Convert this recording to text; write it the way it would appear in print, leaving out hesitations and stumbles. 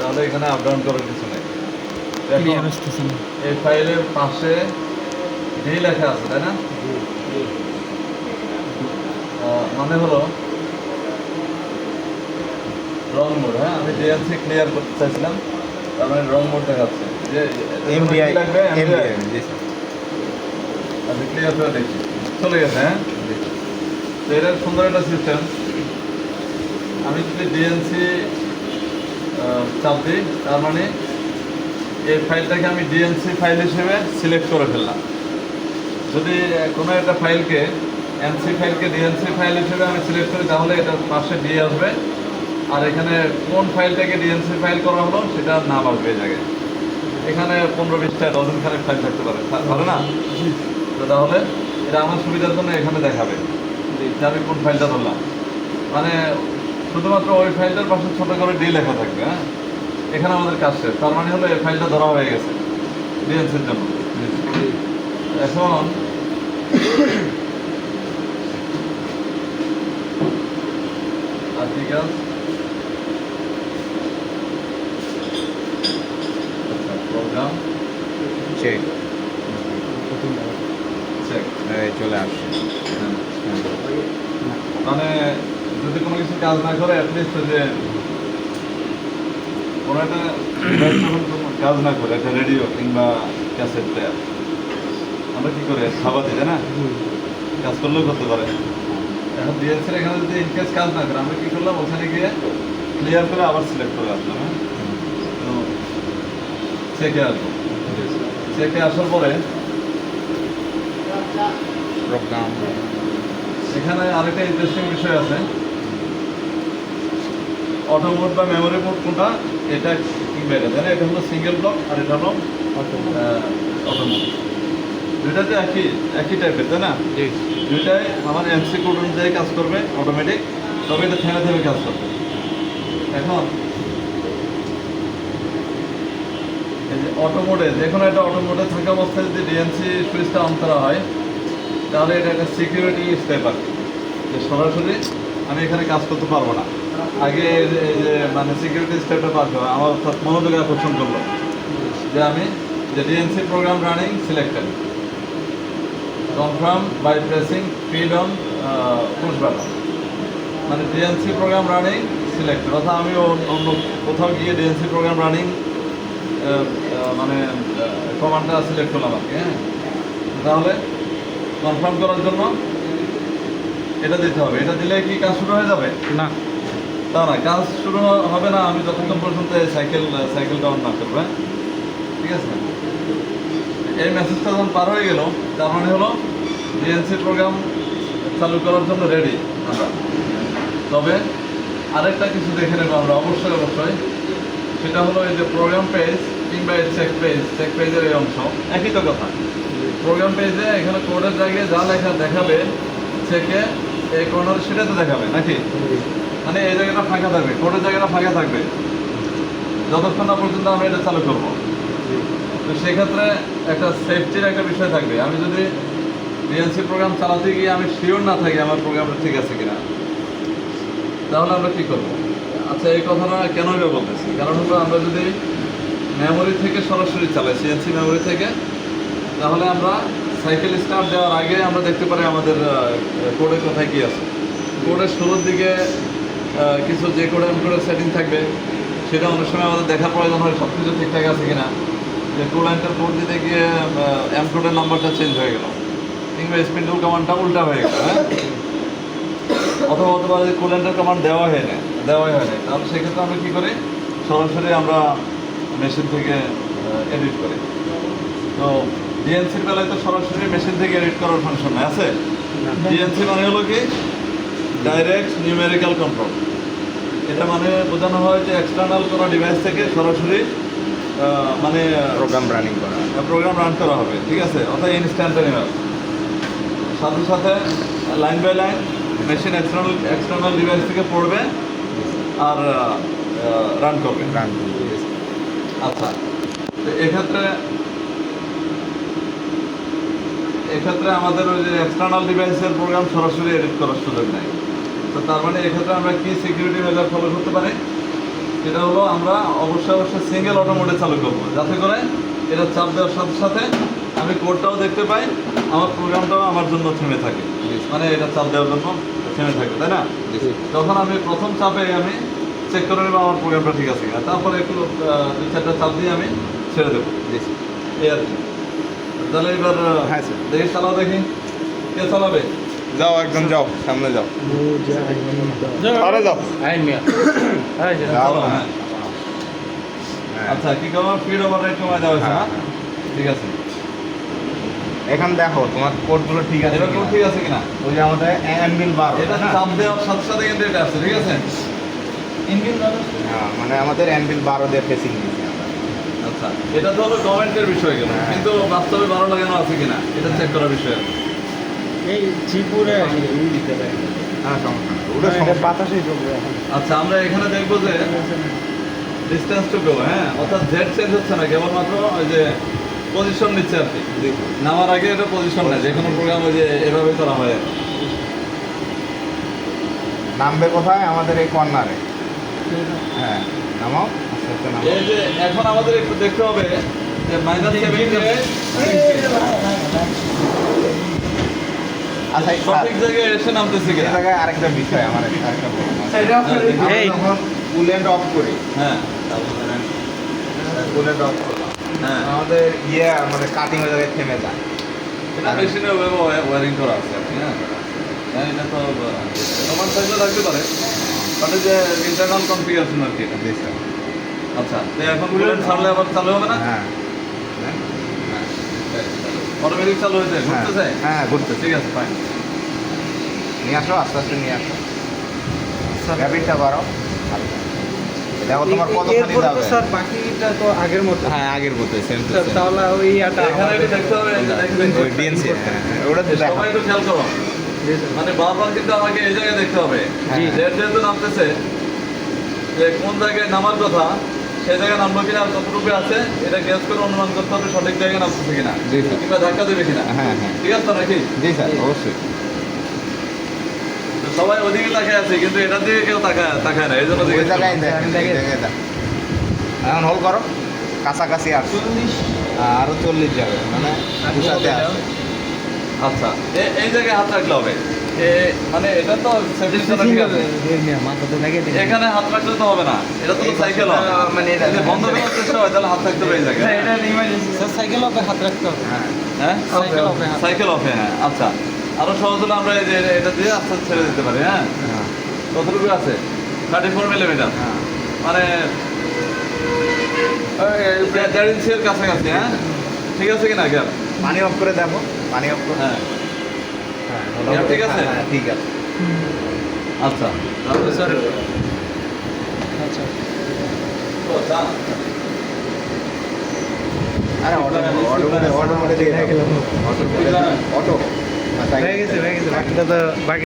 তাহলে এখানে up down করার কিছু নেই। এই ফাইলের পাশে ডি লেখা আছে, তাই না? মানে হলো রং মোড। হ্যাঁ, আমি ডিএনসি ক্লিয়ার করতে চাইছিলাম, তার মানে রং মোড দেখাচ্ছে যে এমবিআই লাগবে। এমবিআই জি স্যার। আচ্ছা, ক্লিয়ার করে দেখি, চলে গেছে। হ্যাঁ, তো এটা সুন্দর একটা সিস্টেম। আমি যদি ডিএনসি চাপ দিই, তার মানে এই ফাইলটাকে আমি ডিএনসি ফাইল হিসেবে সিলেক্ট করে ফেললাম। যদি কোনো একটা ফাইলকে এনসি ফাইলকে ডিএনসি ফাইল হিসেবে আমি সিলেক্ট করি, তাহলে এটার পাশে ডি আসবে, আর এখানে কোন ফাইলটাকে ডিএনসি ফাইল করা হলো সেটা নাম আসবে এই জায়গায়। এখানে 15-20টা ডজনখানেক ফাইল থাকতে পারে, পারে না? তো তাহলে এটা আমার সুবিধার জন্য এখানে দেখাবে যে আমি কোন ফাইলটা ধরলাম। মানে শুধুমাত্র ওই ফাইলটার পাশে ছোট করে ডি লেখা থাকবে। হ্যাঁ, এখানে আমাদের কাজ শেষ। তার মানে হলো এই ফাইলটা ধরা হয়ে গেছে ডিএনসির জন্য। এখন আর্টিকেল প্রোগ্রাম চেক চেক চলে আসছে। মানে যদি কোনো কিছু কাজ না করে অ্যাটলিস্ট যে কোনো একটা ডিভাইস যখন কোনো কাজ না করে, একটা রেডিও কিংবা ক্যাসেট প্লেয়ার, আমরা কী করে খাবার দিই, তাই না? কাজ করলেও করতে পারে। এখন ডিএনসির এখানে যদি ইনকেস কাজ না করে, আমরা কী করলাম, ওখানে গিয়ে ক্লিয়ার করে আবার সিলেক্ট করে আসলাম। হ্যাঁ, তো চেকে আসবো। চেকে আসার পরে প্রোগ্রাম এখানে আরেকটা ইন্টারেস্টিং বিষয় আছে। অটো মোড বা মেমোরি মোড কোনটা, এটা কিংবা এটা, তাই না? এটা হলো সিঙ্গেল ব্লক আর এটা হলো অটো মোড। দুইটাতে একই টাইপের, তাই না? দুইটাই আমার এমসি কোড অনুযায়ী কাজ করবে অটোমেটিক, তবে এটা থেমে থেমে কাজ করবে। এখন এই যে অটো মোডে, যে কোনো একটা অটো মোডে থাকা অবস্থায় যদি ডিএনসি সুইচটা অন করা হয়, তাহলে এটা একটা সিকিউরিটি স্টেপ আর কি, যে সরাসরি আমি এখানে কাজ করতে পারবো না। আগে এই যে মানে সিকিউরিটি স্টেপটা পার হবে, আমার অর্থাৎ মনোযোগ আকর্ষণ করলো যে আমি যে DNC program running selected, confirm by pressing feed on push button. মানে ডিএনসি প্রোগ্রাম রানিং সিলেক্টেড, অর্থাৎ আমি অন্য কোথাও গিয়ে ডিএনসি প্রোগ্রাম রানিং মানে কমান্ডটা সিলেক্ট করলাম আর কি। হ্যাঁ, তাহলে কনফার্ম করার জন্য এটা দিতে হবে। এটা দিলে কি কাজ শুরু হয়ে যাবে? না, তা না, কাজ শুরু হবে না আমি যতক্ষণ পর্যন্ত এই সাইকেলটা অন না করবো। ঠিক আছে, এই মেসেজটা যখন পার হয়ে গেল, তার মানে হলো ডিএনসি প্রোগ্রাম চালু করার জন্য রেডি আমরা। তবে আরেকটা কিছু দেখে নেবো আমরা অবশ্যই, সেটা হলো এই যে প্রোগ্রাম পেজ কিংবা এই চেক পেজের এই অংশ একই তো কথা। প্রোগ্রাম পেজে এখানে কোডের জায়গায় যা লেখা দেখাবে, চেকে এই কর্নার সেটা তো দেখাবে নাকি? মানে এই জায়গাটা ফাঁকা থাকবে, কোডের জায়গাটা ফাঁকা থাকবে যতক্ষণ না পর্যন্ত আমরা এটা চালু করবো। তো সেক্ষেত্রে একটা সেফটির একটা বিষয় থাকবে। আমি যদি ডিএনসি প্রোগ্রাম চালাতে গিয়ে আমি শিওর না থাকি আমার প্রোগ্রামটা ঠিক আছে কিনা, তাহলে আমরা কী করবো? আচ্ছা, এই কথাটা কেন আমি বলতেছি, কারণ হলো আমরা যদি মেমোরি থেকে সরাসরি চালাই, সিএনসি মেমোরি থেকে, তাহলে আমরা সাইকেল স্টার্ট দেওয়ার আগে আমরা দেখতে পারি আমাদের কোডের কোথায় কী আছে। কোডের শুরুর দিকে কিছু যে কোডে কোডের সেটিং থাকবে, সেটা অনেক সময় আমাদের দেখার প্রয়োজন হয় সব কিছু ঠিকঠাক আছে কিনা। যে টুল এন্টার কোড দিতে গিয়ে এম কোডের নাম্বারটা চেঞ্জ হয়ে গেল, কিংবা স্পিন টুল কমান্ডটা উল্টা হয়ে গেল। হ্যাঁ, অথবা হতে পারে যে টুল এন্টার কমান্ড দেওয়াই হয় না, তাহলে সেক্ষেত্রে আমরা কী করি, সরাসরি আমরা মেশিন থেকে এডিট করি। তো ডিএনসির বেলায় তো সরাসরি মেশিন থেকে এডিট করার ফাংশন নাই, আছে? ডিএনসি মানে হলো কি ডাইরেক্ট নিউমেরিক্যাল কন্ট্রোল। এটা মানে বোঝানো হয় যে এক্সটার্নাল কোনো ডিভাইস থেকে সরাসরি মানে প্রোগ্রাম রান করা হবে। ঠিক আছে, অর্থাৎ ইনস্ট্যান্টানিয়াস, সাথে সাথে line by line machine external device থেকে পড়বে আর রান করবে। আচ্ছা, তো এক্ষেত্রে আমাদের ওই যে এক্সটার্নাল ডিভাইসের প্রোগ্রাম সরাসরি এডিট করার সুযোগ নেই। তো তার মানে এক্ষেত্রে আমরা কি সিকিউরিটি মেজার ফলো করতে পারি? সেটা হলো আমরা অবশ্যই সিঙ্গেল অটো মোডে চালু করবো, যাতে করে এটা চাপ দেওয়ার সাথে সাথে আমি কোডটাও দেখতে পাই, আমার প্রোগ্রামটাও আমার জন্য থেমে থাকে, মানে এটা চাপ দেওয়ার জন্য থেমে থাকে, তাই না? তখন আমি প্রথম চাপে আমি চেক করে নেবো আমার প্রোগ্রামটা ঠিক আছে কিনা, তারপরে একটু 2-4টা চাপ দিয়ে আমি ছেড়ে দেবো, এই আর কি। তাহলে এবার হ্যাঁ স্যার, দেখি চালাও, দেখি কে চালাবে। যাও একদম যাও, সামনে যাও, আরে যাও, যাও চালাও, না। হ্যাঁ। হ্যাঁ। আচ্ছা, কি কেমন ফিড ওভার রাইট কমায় দেওয়া হয়েছে, হ্যাঁ। হ্যাঁ? ঠিক আছে, এখন দেখো তোমার কোডগুলো ঠিক আছে এটা কিনা। কোড ঠিক আছে কিনা? ওই যে আমাদের অ্যানভিল বার, এটা চাপ দেওয়ার সাথে সাথে কিন্তু এটা আছে, ঠিক আছে? হ্যাঁ, মানে আমাদের অ্যানভিল 12 দিয়ে ফেসিং দিয়েছি আমরা। আচ্ছা, এটা তো হলো গভর্নমেন্টের বিষয় গেল, হ্যাঁ। কিন্তু বাস্তবে 12 লাগানো আছে কিনা এটা চেক করার বিষয় আছে। এই চিপুরে দিতে পারি হ্যাঁ, সমস্যা নেই, ওটা সমস্যা নেই। বাতাসে চলবে এখন। আচ্ছা, আমরা এখানে দেখবো যে ডিস্টেন্স টু গো, হ্যাঁ, অর্থাৎ জেড চেঞ্জ হচ্ছে না, কেবলমাত্র ওই যে পজিশন নিচ্ছে আর কি। নামার আগে এটা পজিশন নেয়, যে কোনো প্রোগ্রাম ওই যে এভাবে করা হয় আর কি। নামবে কোথায়? আমাদের এই কর্নারে। হ্যাঁ, নামাও, আস্তে আস্তে নামাও। এই যে এখন আমাদের একটু দেখতে হবে যে -78 আচ্ছা, সঠিক জায়গায় এসে নামতেছে এই কিনা। জায়গায় আরেকটা বিষয়, আমার আরেকটা প্রশ্ন আছে। আমরা এই। যখন কুলেন্ট অফ করি, হ্যাঁ কুলেন্ট অফ করলাম, হ্যাঁ, আমাদের আমাদের কাটিং ওই জায়গায় থেমে যায়। এটা মেশিনে ওয়ারিং করা আছে আর কি, হ্যাঁ। হ্যাঁ, এটা তো নর্মাল সাইজে থাকতে পারে, মানে যে ইন্টারনাল কনফিগারেশন আর কি এটা। জি স্যার। আচ্ছা, তো এখন কুলেন্ট ছাড়লে আবার চালু হবে না? হ্যাঁ, অটোমেটিক চালু হয়েছে, ঘুরতেছে? হ্যাঁ, ঘুরতেছে। ঠিক আছে, ফাইন। নিয়ে আসো, আস্তে আস্তে নিয়ে আসো। র্যাপিডটা বাড়াও। দেখো তোমার কতখানি এরপরে তো যাবে। স্যার বাকিটা তো আগের মতো। হ্যাঁ, আগের মতো সেম টু স্যার, সেম। তাহলে ওই ইয়াটা এখানে একটু দেখতে হবে, এই যে দেখবেন, ওই ডিএনসি, ওটা দেখো। সবাই একটু খেয়াল করো, জি স্যার। মানে বারবার কিন্তু আমাকে এই জায়গায় দেখতে হবে, জি। যেহেতু নামতেছে, যে কোন জায়গায় নামার কথা সেই জায়গায় নামলো কিনা, আর কতটুকু আছে এটা গ্যাস করে অনুমান করতে হবে সঠিক জায়গায় নামতেছে কিনা, জি স্যার। কিংবা ধাক্কা দেবে কিনা। হ্যাঁ, হ্যাঁ। ঠিক আছে তো নাকি? জি স্যার, অবশ্যই। তো সবাই ওদিকে তাকায় আছে, কিন্তু এটার দিকে কেউ তাকায় না, এই জন্য ওই জিজ্ঞেস জায়গায় করলাম। দেখেন, এই জায়গায় দেখেন। এখন হোল্ড করো, কাছাকাছি আসছে। আরো 40 যাবে, মানে দুসাথে আসছে। আচ্ছা, এই জায়গায় হাত রাখলে হবে, মানে এটা তো safety র জন্য ঠিক আছে। মাথাতে লাগিয়ে দিন। এখানে হাত রাখলে তো হবে না, এটা তো এই সাইকেল পাশে, মানে এটা- যদি বন্ধ করার চেষ্টা হয় তাহলে হাত রাখতে হবে এই জায়গায়। স্যার, সাইকেল অফে হাত রাখতে হবে। হ্যাঁ, হ্যাঁ, সাইকেল অফে হাত। সাইকেল অফে, হ্যাঁ। আচ্ছা, আরো সহজ হলে আমরা এই যে এটা দিয়ে আস্তে আস্তে ছেড়ে দিতে পারি, হ্যাঁ। হ্যাঁ, কতটুকু আছে? 34 মিলিমিটার, হ্যাঁ। মানে 1.5 ইঞ্চির কাছাকাছি, হ্যাঁ। ঠিক আছে কিনা গ্যাপ? পানি অফ করে দেখো, পানি অফ করে। হ্যাঁ, হ্যাঁ, গ্যাপ ঠিক আছে? হ্যাঁ, ঠিক আছে। আচ্ছা, তাহলে স্যার আচ্ছা। আরে অটো মোডে দিয়ে দাও। অটো, হয়ে গেছে, হয়ে গেছে। বাকিটা তো বাকি